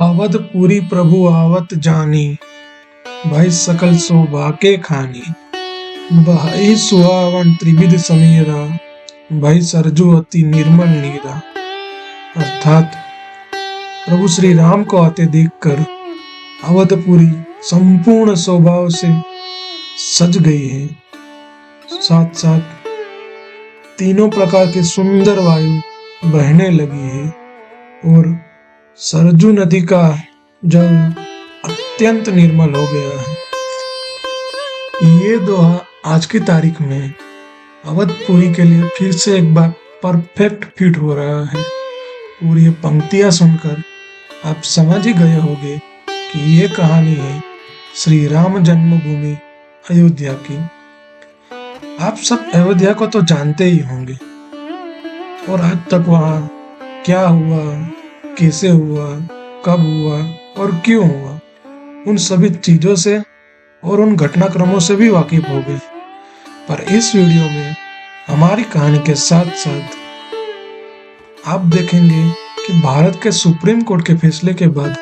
अवधपुरी प्रभु आवत जानी, भाई सकल शोभा के खानी। भाई सुहावन त्रिविध समीरा, भाई सरजू अति निर्मल नीरा। अर्थात प्रभु श्री राम को आते देखकर अवधपुरी संपूर्ण स्वभाव से सज गई है। साथ साथ तीनों प्रकार की सुंदर वायु बहने लगी है और सरजू नदी का जल अत्यंत निर्मल हो गया है। ये दोहा आज की तारीख में अवधपुरी के लिए फिर से एक बार परफेक्ट फिट हो रहा है। और ये पंक्तियां सुनकर आप समझ ही गए होंगे कि ये कहानी है श्री राम जन्मभूमि अयोध्या की। आप सब अयोध्या को तो जानते ही होंगे और आज तक वहाँ क्या हुआ, कैसे हुआ, कब हुआ और क्यों हुआ, उन सभी चीजों से और उन घटनाक्रमों से भी वाकिफ हो गए। पर इस वीडियो में हमारी कहानी के साथ साथ आप देखेंगे कि भारत के सुप्रीम कोर्ट के फैसले के बाद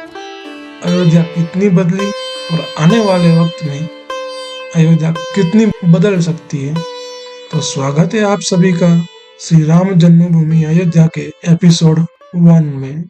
अयोध्या कितनी बदली और आने वाले वक्त में अयोध्या कितनी बदल सकती है। तो स्वागत है आप सभी का श्री राम जन्मभूमि अयोध्या के एपिसोड 1 में।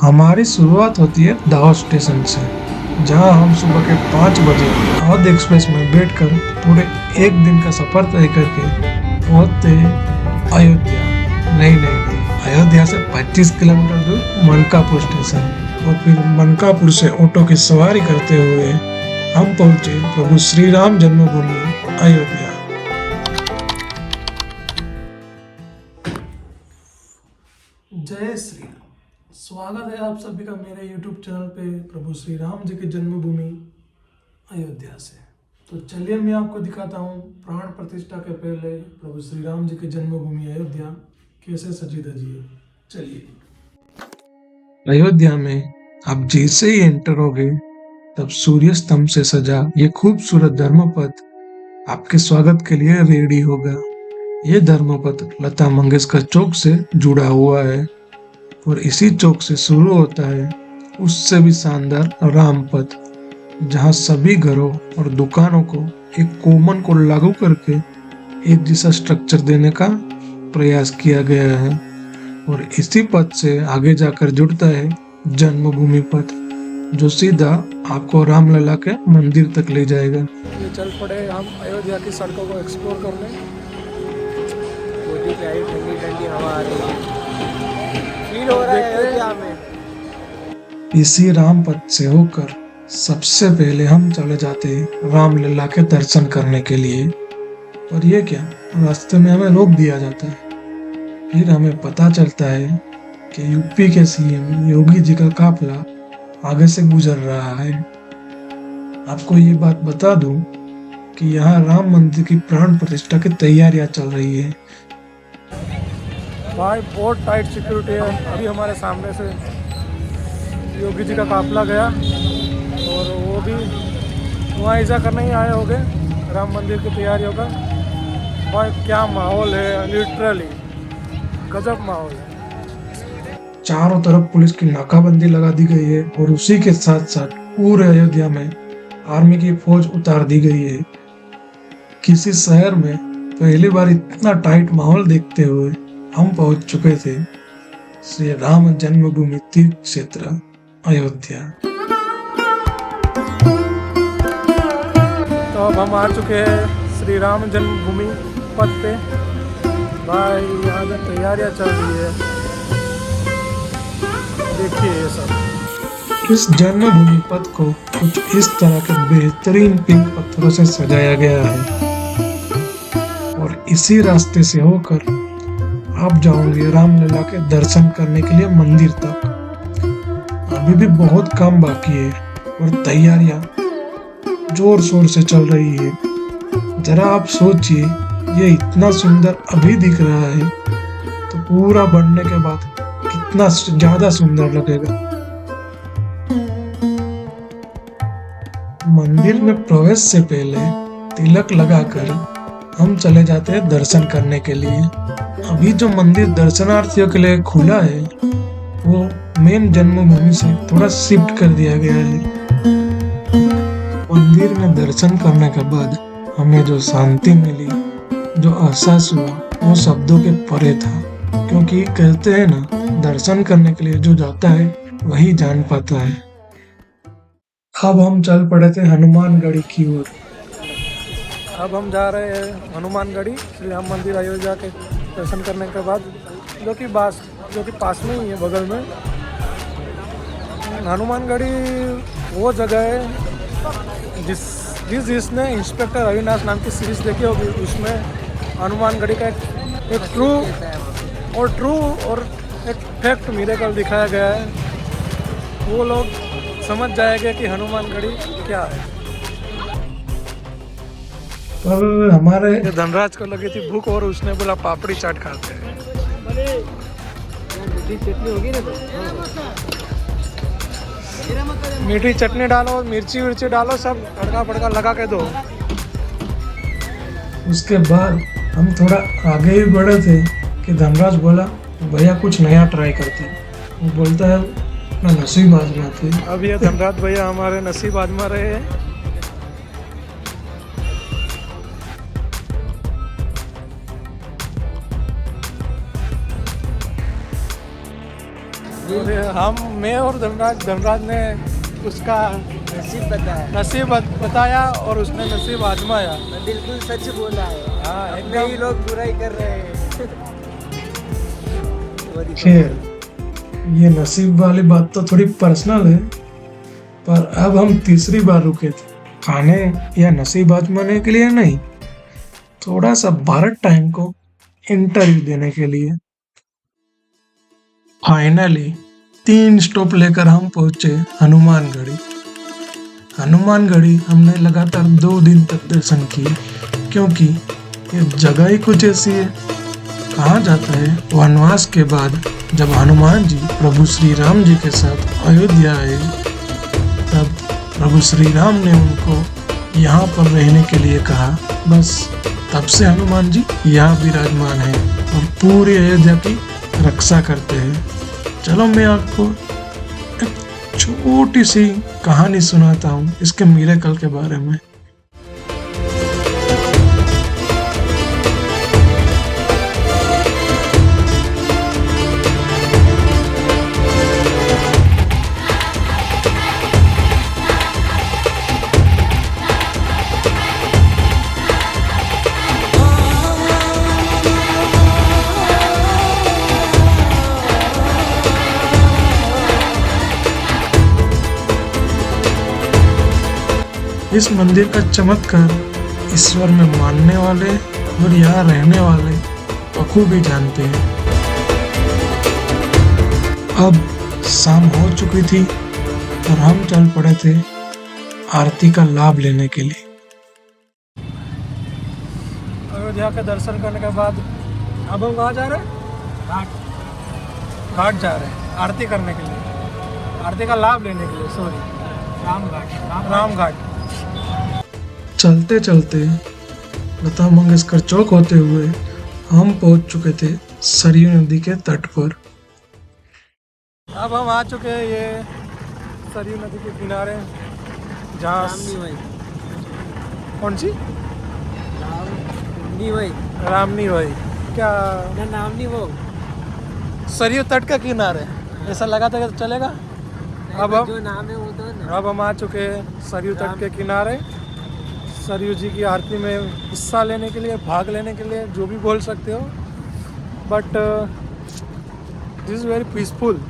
हमारी शुरुआत होती है दाहोद स्टेशन से, जहां हम सुबह के 5 बजे अवध एक्सप्रेस में बैठकर पूरे एक दिन का सफर तय करके पहुंचते हैं अयोध्या। नहीं, अयोध्या से 25 किलोमीटर दूर मनकापुर स्टेशन। और फिर मनकापुर से ऑटो की सवारी करते हुए हम पहुंचे प्रभु श्री राम जन्मभूमि अयोध्या। जय श्री राम। स्वागत है आप सभी का मेरे YouTube चैनल पे प्रभु श्री राम जी की जन्मभूमि अयोध्या से। तो चलिए मैं आपको दिखाता हूँ प्राण प्रतिष्ठा के पहले प्रभु श्री राम जी की जन्मभूमि अयोध्या कैसे सजी धजी है। चलिए। अयोध्या में आप जैसे ही एंटर होगे तब सूर्य स्तंभ से सजा ये खूबसूरत धर्मपथ आपके स्वागत के लिए रेडी होगा। ये धर्मपथ लता मंगेशकर चौक से जुड़ा हुआ है और इसी चौक से शुरू होता है उससे भी शानदार रामपथ, जहां सभी घरों और दुकानों को एक कॉमन कोड लागू करके एक जैसा स्ट्रक्चर देने का प्रयास किया गया है। और इसी पथ से आगे जाकर जुड़ता है जन्मभूमि पथ, जो सीधा आपको रामलला के मंदिर तक ले जाएगा। ये चल पड़े हम अयोध्या की सड़कों को एक्सप्लोर करने। ठंडी हवा आ रही है, फील हो रहा है अयोध्या में। इसी राम पथ से होकर सबसे पहले हम चले जाते हैं रामलला के दर्शन करने के लिए। और ये क्या, रास्ते में हमें रोक दिया जाता है। फिर हमें पता चलता है कि यूपी के सीएम योगी जी का काफिला आगे से गुजर रहा है। आपको ये बात बता दूं कि यहाँ राम मंदिर की प्राण प्रतिष्ठा की तैयारियां चल रही है। भाई बहुत टाइट सिक्योरिटी है। अभी हमारे सामने से योगी जी का काफिला गया और वो भी वहाँ ईजा करने ही आए होंगे राम मंदिर की तैयारियों का। भाई क्या माहौल है, लिटरली गजब माहौल है। चारों तरफ पुलिस की नाकाबंदी लगा दी गई है और उसी के साथ साथ पूरे अयोध्या में आर्मी की फौज उतार दी गई है। किसी शहर में पहली बार इतना टाइट माहौल देखते हुए हम पहुंच चुके थे श्री राम जन्मभूमि तीर्थ क्षेत्र अयोध्या। तो अब हम आ चुके हैं श्री राम जन्मभूमि पथ पे। भाई यहाँ पे तैयारियां चल रही है, देखिए ये सब। इस जन्मभूमि पथ को कुछ इस तरह के बेहतरीन पिंक पत्थरों से सजाया गया है और इसी रास्ते से होकर अब जाऊंगी रामलला के दर्शन करने के लिए मंदिर तक। अभी भी बहुत काम बाकी है और तैयारियां जोर शोर से चल रही है। जरा आप सोचिए, ये इतना सुंदर अभी दिख रहा है तो पूरा बनने के बाद कितना ज्यादा सुंदर लगेगा। मंदिर में प्रवेश से पहले तिलक लगाकर हम चले जाते हैं दर्शन करने के लिए। अभी जो मंदिर दर्शनार्थियों के लिए खुला है वो मेन जन्मभूमि से थोड़ा शिफ्ट कर दिया गया है। मंदिर में दर्शन करने के बाद हमें जो शांति मिली, जो एहसास हुआ, वो शब्दों के परे था। क्योंकि कहते हैं ना, दर्शन करने के लिए जो जाता है वही जान पाता है। अब हम चल पड़े थे हनुमानगढ़ी की ओर। अब हम जा रहे हैं हनुमानगढ़ी श्री राम मंदिर अयोध्या के दर्शन करने के बाद, जो कि पास में ही है, बगल में। हनुमानगढ़ी वो जगह है जिसने इंस्पेक्टर अविनाश नाम की सीरीज देखी होगी, उसमें हनुमानगढ़ी का एक ट्रू और एक फैक्ट मिरेकल दिखाया गया है। वो लोग समझ जाएंगे कि हनुमानगढ़ी क्या है। पर हमारे धनराज को लगी थी भूख और उसने बोला पापड़ी चाट खाते हैं। मीठी चटनी डालो, मिर्ची डालो, सब तड़का फड़का लगा के दो। उसके बाद हम थोड़ा आगे ही बढ़े थे कि धनराज बोला, भैया कुछ नया ट्राई करते हैं। वो बोलता है अपना नसीब आजमाते। अब ये धनराज भैया हमारे नसीब आजमा रहे हैं। मैं और धनराज ने उसका नसीब बताया और उसने नसीब आजमाया। बिल्कुल सच बोला है। हाँ, अपने ही लोग बुराई कर रहे हैं। खैर, ये नसीब वाली बात तो थोड़ी पर्सनल है, पर अब हम तीसरी बार रुके थे खाने या नसीब आजमाने के लिए नहीं, थोड़ा सा भारत टाइम को इंटरव्यू देने के लिए। फाइनली 3 स्टॉप लेकर हम पहुंचे हनुमानगढ़ी। हनुमानगढ़ी हमने लगातार 2 दिन तक दर्शन किए, क्योंकि ये जगह ही कुछ ऐसी है। कहा जाता है वनवास के बाद जब हनुमान जी प्रभु श्री राम जी के साथ अयोध्या आए, तब प्रभु श्री राम ने उनको यहाँ पर रहने के लिए कहा। बस तब से हनुमान जी यहाँ विराजमान है और पूरी अयोध्या की रक्षा करते हैं। चलो मैं आपको एक छोटी सी कहानी सुनाता हूँ इसके मिरेकल के बारे में। इस मंदिर का चमत्कार ईश्वर में मानने वाले और यहाँ रहने वाले बखूबी जानते हैं। अब शाम हो चुकी थी और हम चल पड़े थे आरती का लाभ लेने के लिए। अयोध्या के दर्शन करने के बाद अब हम कहाँ जा रहे हैं? घाट जा रहे हैं आरती करने के लिए, आरती का लाभ लेने के लिए। सॉरी, राम घाट। चलते चलते लता मंगेशकर चौक होते हुए हम पहुंच चुके थे सरयू नदी के तट पर। अब हम आ चुके हैं ये सरयू नदी के किनारे, जहाँ कौन सी रामनी भाई क्या नाम नहीं, वो सरयू तट का किनारे। ऐसा लगा था कि चलेगा। अब हम जो नाम है वो तो अब हम आ चुके हैं सरयू तट के किनारे, सरयू जी की आरती में हिस्सा लेने के लिए, भाग लेने के लिए, जो भी बोल सकते हो। But this is very peaceful,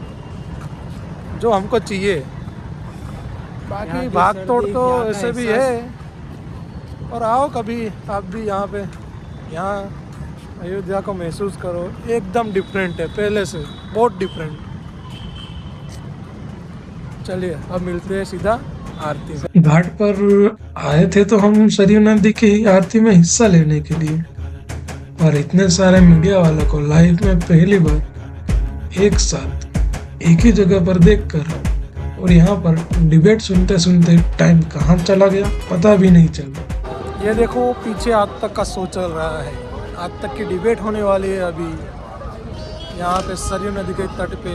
जो हमको चाहिए। बाकी भाग तोड़ तो ऐसे भी है। और आओ कभी आप भी यहाँ पे, यहाँ अयोध्या को महसूस करो, एकदम डिफरेंट है पहले से, बहुत डिफरेंट। चलिए अब मिलते हैं सीधा आरती में। घाट पर आए थे तो हम सरयू नदी की आरती में हिस्सा लेने के लिए, और इतने सारे मीडिया वालों को लाइव में पहली बार एक साथ एक ही जगह पर देखकर, और यहाँ पर डिबेट सुनते सुनते टाइम कहाँ चला गया पता भी नहीं चला। ये देखो पीछे आज तक का शो चल रहा है, आज तक की डिबेट होने वाली है अभी यहाँ पे सरयू नदी के तट पे।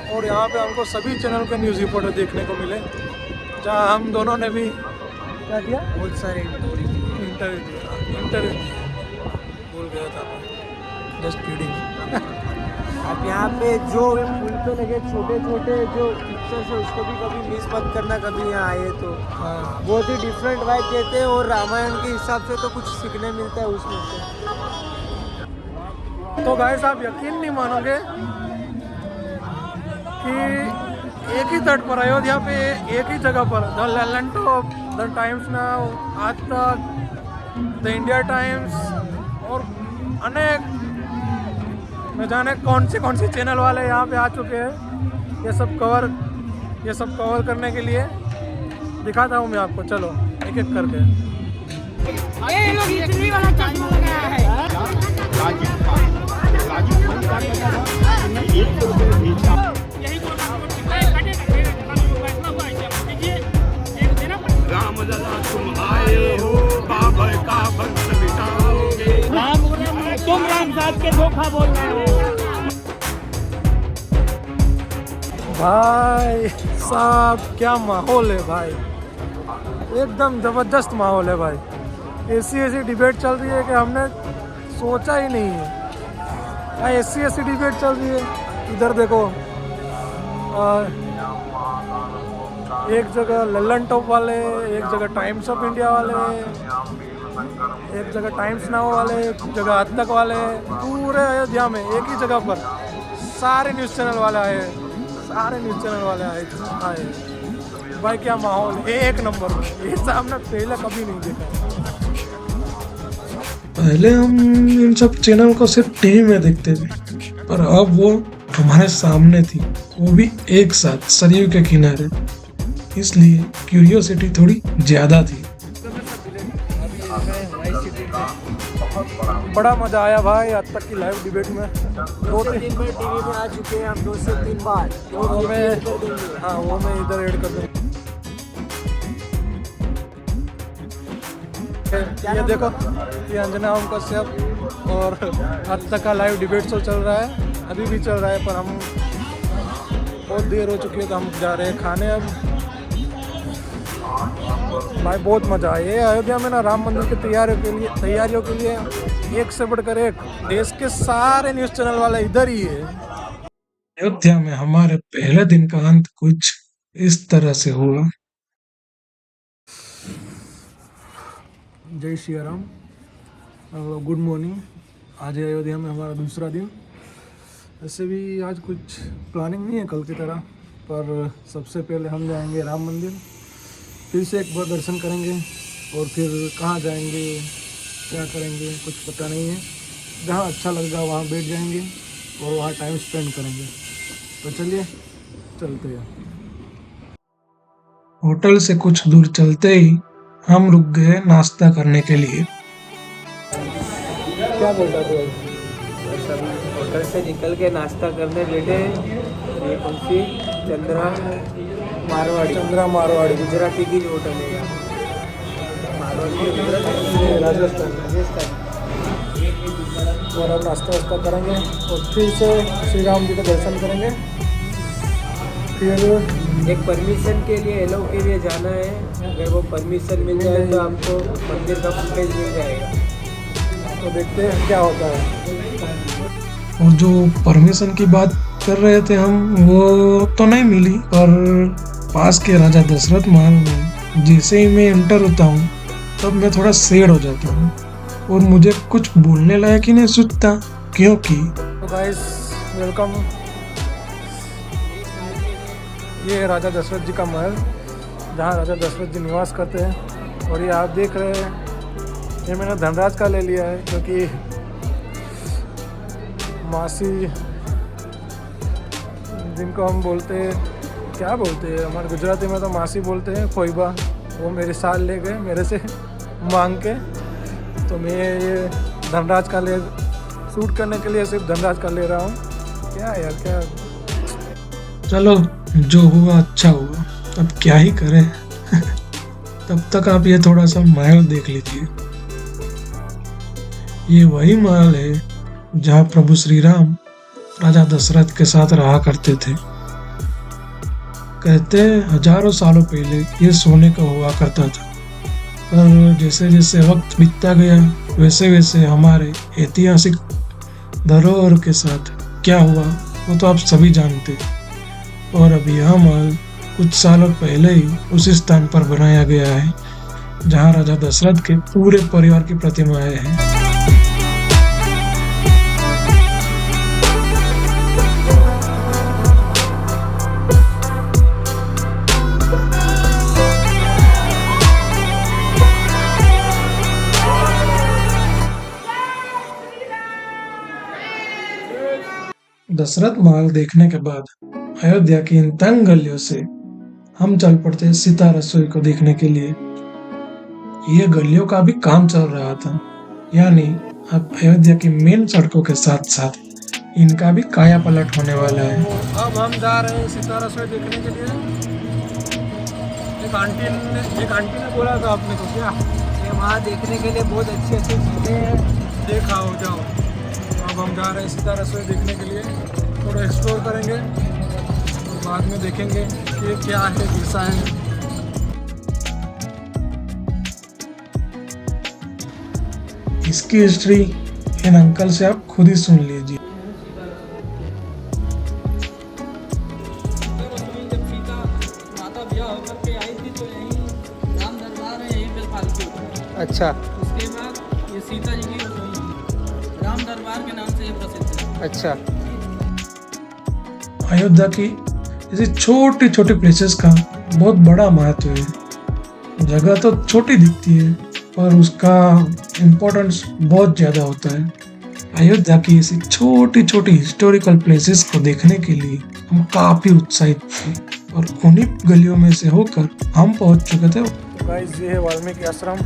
और यहाँ पे हमको सभी चैनल के न्यूज़ रिपोर्टर देखने को मिले, जहाँ हम दोनों ने भी क्या किया, बहुत सारे इंटरव्यू भूल गया था, जस्ट किडिंग। आप यहाँ पे जो पुल पे लगे छोटे छोटे जो पिक्चर्स है उसको भी कभी मिस मत करना, कभी यहाँ आए तो। हाँ, बहुत ही डिफरेंट वाइब देते हैं और रामायण के हिसाब से तो कुछ सीखने मिलता है उसमें से। तो गाइस आप यकीन नहीं मानोगे कि एक ही तट पर अयोध्या पे एक ही जगह पर द लैलेंटो, द टाइम्स नाउ, आज तक, द इंडिया टाइम्स और अनेक न जाने कौन से चैनल वाले यहाँ पे आ चुके हैं ये सब कवर करने के लिए। दिखाता हूँ मैं आपको, चलो एक एक करके। ये लोग इतनी वाला चश्मा लगाया है। रामलला तुम आए हो, बाबर का वंश मिटाओगे। तुम राम साहब के धोखा बोल रहे हो। भाई साहब क्या माहौल है भाई, एकदम ज़बरदस्त माहौल है भाई। ऐसी डिबेट चल रही है कि हमने सोचा ही नहीं है। भाई ऐसी डिबेट चल रही है। इधर देखो एक जगह लल्लन टॉप वाले, एक जगह टाइम्स ऑफ इंडिया वाले, एक जगह टाइम्स नाउ वाले, एक जगह आज तक वाले। पूरे अयोध्या में एक ही जगह पर सारे न्यूज़ चैनल वाले आए। भाई क्या माहौल है, एक नंबर में। ये सामने पहले कभी नहीं देखा। पहले हम इन सब चैनल को सिर्फ टीवी में देखते थे, पर अब वो हमारे सामने थी, वो भी एक साथ सरयू के किनारे, इसलिए क्यूरियोसिटी थोड़ी ज्यादा थी। बड़ा मजा आया भाई आज तक की लाइव डिबेट में। 2-3 दिन में टीवी में आ चुके हैं हम 2 से 3 बार। वो मैं इधर ऐड कर दूँगा। ये देखो, ये अंजना ओम कश्यप और आज तक का लाइव डिबेट शो चल रहा है, अभी भी चल रहा है, पर हम बहुत देर हो चुकी है तो हम जा रहे हैं खाने अब। भाई बहुत मज़ा आया। ये अयोध्या में ना राम मंदिर की तैयारियों के लिए एक से बढ़कर एक देश के सारे न्यूज़ चैनल वाले इधर ही है। अयोध्या में हमारे पहले दिन का अंत कुछ इस तरह से हुआ। जय श्री राम, गुड मॉर्निंग। आज है अयोध्या में हमारा दूसरा दिन। ऐसे भी आज कुछ प्लानिंग नहीं है कल की तरह, पर सबसे पहले हम जाएंगे राम मंदिर, फिर से एक बार दर्शन करेंगे और फिर कहाँ जाएंगे क्या करेंगे कुछ पता नहीं है। जहाँ अच्छा लगेगा वहाँ बैठ जाएंगे और वहाँ टाइम स्पेंड करेंगे। तो चलिए चलते हैं। होटल से कुछ दूर चलते ही हम रुक गए नाश्ता करने के लिए। क्या बोलता तू? सभी होटल से निकल के नाश्ता करने बैठे। ये कौन सी चंद्रा मारवाड़ी गुजराती की होटल है यहाँ। मारवाड़ी राजस्थान। और अब नाश्ता वास्ता करेंगे और फिर से श्री राम जी का दर्शन करेंगे। फिर एक परमिशन के लिए एलो के लिए जाना है। अगर वो परमिशन मिल जाए तो आपको मंदिर का फुटेज मिल जाएगा। तो देखते हैं क्या होता है। और जो परमिशन की बात कर रहे थे हम, वो तो नहीं मिली, पर पास के राजा दशरथ महल में जैसे ही मैं एंटर होता हूँ तब मैं थोड़ा सैड हो जाता हूँ और मुझे कुछ बोलने लायक ही नहीं सूझता, क्योंकि तो गाइस वेलकम। ये है राजा दशरथ जी का महल, जहाँ राजा दशरथ जी निवास करते हैं। और ये आप देख रहे हैं, ये मैंने धनराज का ले लिया है, क्योंकि मासी, जिनको हम बोलते हैं, क्या बोलते हैं हमारे गुजराती में तो मासी बोलते हैं, खोईबा, वो मेरी साल ले गए मेरे से मांग के। तो मैं ये धनराज का ले शूट करने के लिए सिर्फ धनराज का ले रहा हूँ। क्या यार, क्या। चलो जो हुआ अच्छा हुआ, अब क्या ही करें। तब तक आप ये थोड़ा सा महल देख लीजिए। ये वही महल है जहाँ प्रभु श्री राम राजा दशरथ के साथ रहा करते थे। कहते हैं हजारों सालों पहले ये सोने का हुआ करता था, पर जैसे जैसे वक्त बीतता गया वैसे वैसे हमारे ऐतिहासिक धरोहर के साथ क्या हुआ वो तो आप सभी जानते हैं। और अब यह महल कुछ सालों पहले ही उसी स्थान पर बनाया गया है जहाँ राजा दशरथ के पूरे परिवार की प्रतिमाएं हैं। दशरथ महल देखने के बाद अयोध्या की इन तंग गलियों से हम चल पड़ते सीता रसोई को देखने के लिए। ये गलियों का भी काम चल रहा था, यानी अब अयोध्या की मेन सड़कों के साथ साथ इनका भी काया पलट होने वाला है। अब हम जा रहे हैं सीता रसोई देखने के लिए। एक आंटी ने बोला था आपने को क्या, ये वहाँ देखने के लिए बहुत अच्छी अच्छी चीज़ें हैं। देखा हो जाओ। अब हम जा रहे हैं सीता रसोई देखने के लिए, थोड़ा एक्सप्लोर करेंगे और बाद में देखेंगे कि क्या है, कैसा है। इसकी हिस्ट्री इन अंकल से आप खुद ही सुन लीजिए। जब सीता माता ब्याह होकर के आई थी तो यहीं राम दरबार है, यहीं बेलपालकी। अच्छा उसके बाद ये सीता जी की राम दरबार के नाम से ये प्रसिद्ध है। अच्छा। अयोध्या की ऐसी छोटी छोटी प्लेसेस का बहुत बड़ा महत्व है। जगह तो छोटी दिखती है पर उसका इम्पोर्टेंस बहुत ज्यादा होता है। अयोध्या की ऐसी छोटी छोटी हिस्टोरिकल प्लेसेस को देखने के लिए हम काफी उत्साहित थे और उन्हीं गलियों में से होकर हम पहुंच चुके थे। तो गाइस, ये है वाल्मीकि आश्रम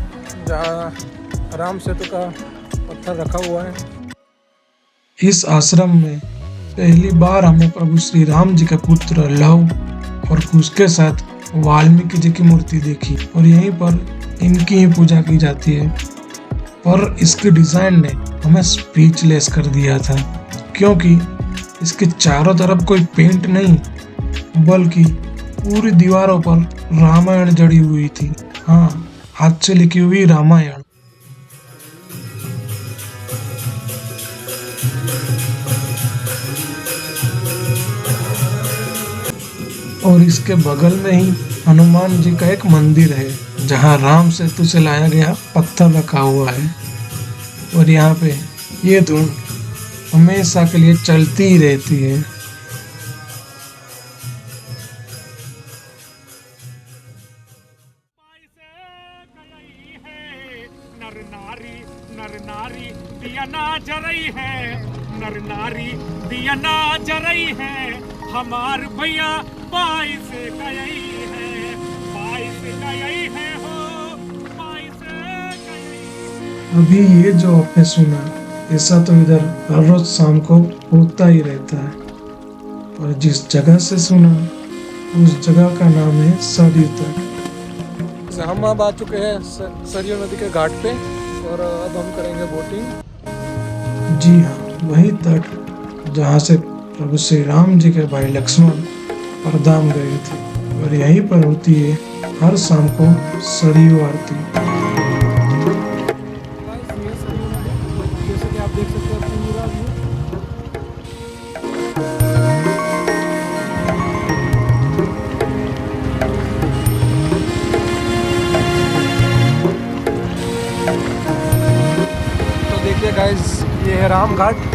जहाँ राम सेतु का पत्थर रखा हुआ है। इस आश्रम में पहली बार हमने प्रभु श्री राम जी के पुत्र लव और उसके साथ वाल्मीकि जी की मूर्ति देखी और यहीं पर इनकी ही पूजा की जाती है। पर इसकी डिजाइन ने हमें स्पीचलेस कर दिया था, क्योंकि इसके चारों तरफ कोई पेंट नहीं बल्कि पूरी दीवारों पर रामायण जड़ी हुई थी। हाँ, हाथ से लिखी हुई रामायण। और इसके बगल में ही हनुमान जी का एक मंदिर है जहाँ राम सेतु से लाया गया पत्थर रखा हुआ है। और यहाँ पे ये धुन हमेशा के लिए चलती ही रहती है। नर नारी दिया ना जरई है, नर नारी दिया ना जरई है, हमार भैया बाई से गई है, बाई से गई है हो, बाई से गई। अभी ये जो आपने सुना, ऐसा तो इधर हर रोज शाम को होता ही रहता है। और जिस जगह से सुना उस जगह का नाम है सरयू तट। हम अब आ चुके हैं सरयू नदी के घाट पे और अब हम करेंगे बोटिंग। जी हाँ, वही तट जहाँ से प्रभु श्री राम जी के भाई लक्ष्मण परधाम गए थे और यहीं पर होती है हर शाम को सरयू आरती। जैसे कि आप देख सकते हैं पूरा व्यू। तो देखिए गाइस, ये है राम घाट।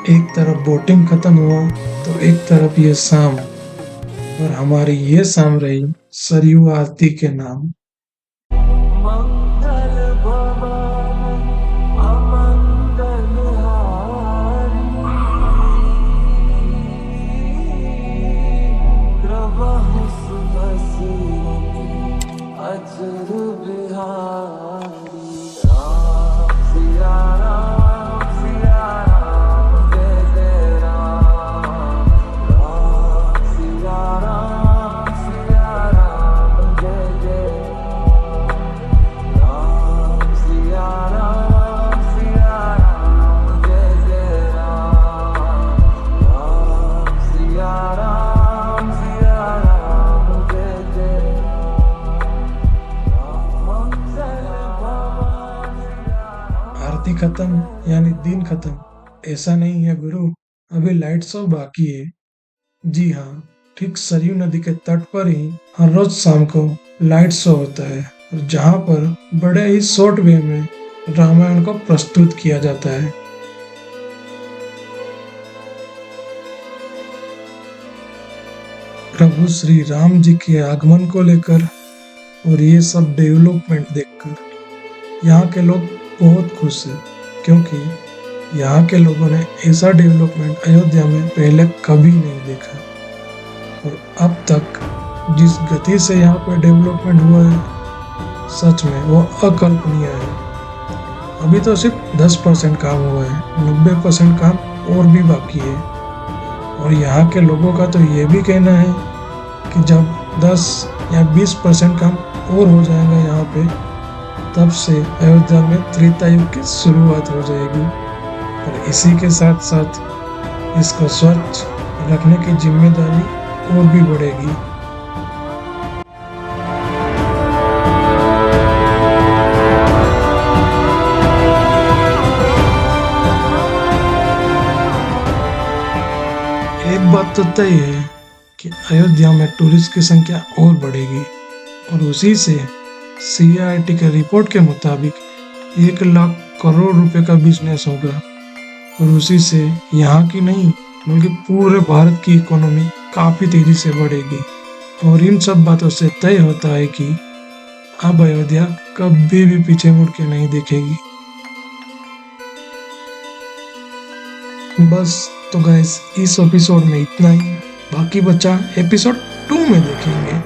एक तरफ बोटिंग खत्म हुआ तो एक तरफ ये शाम, और हमारी ये शाम रही सरयू आरती के नाम। मंगल भवन अमंगल हारी प्रभु सुबसीरति अजर बिहारी राम सिया राम जय जय राम राम सिया राम जय जय राम सिया राम जय जय राम सिया राम जय जय मंगल भवन आरती खत्म यानी दिन खत्म ऐसा नहीं है गुरु, अभी लाइट शो बाकी है। जी हाँ, ठीक सरयू नदी के तट पर ही हर रोज शाम को लाइट शो होता है, और जहाँ पर बड़े ही शॉर्ट वे में रामायण को प्रस्तुत किया जाता है। प्रभु श्री राम जी के आगमन को लेकर और ये सब डेवलपमेंट देखकर यहाँ के लोग बहुत खुश हैं, क्योंकि यहाँ के लोगों ने ऐसा डेवलपमेंट अयोध्या में पहले कभी नहीं देखा। और अब तक जिस गति से यहाँ पर डेवलपमेंट हुआ है, सच में वो अकल्पनीय है। अभी तो सिर्फ 10% काम हुआ है, 90% काम और भी बाकी है। और यहाँ के लोगों का तो ये भी कहना है कि जब 10 या 20% काम और हो जाएगा यहाँ पे, तब से अयोध्या में त्रेता युग की शुरुआत हो जाएगी। और इसी के साथ साथ इसको स्वच्छ रखने की जिम्मेदारी और भी बढ़ेगी। एक बात तो तय है कि अयोध्या में टूरिस्ट की संख्या और बढ़ेगी, और उसी से CIT के रिपोर्ट के मुताबिक 1 लाख करोड़ रुपए का बिजनेस होगा। और उसी से यहाँ की नहीं बल्कि पूरे भारत की इकोनॉमी काफी तेजी से बढ़ेगी। और इन सब बातों से तय होता है कि अब अयोध्या कभी भी पीछे मुड़ के नहीं देखेगी। बस तो गाइस, इस एपिसोड में इतना ही, बाकी बचा एपिसोड 2 में देखेंगे।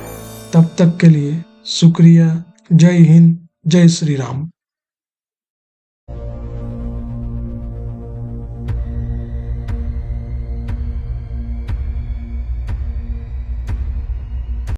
तब तक के लिए शुक्रिया। जय हिंद, जय श्री राम।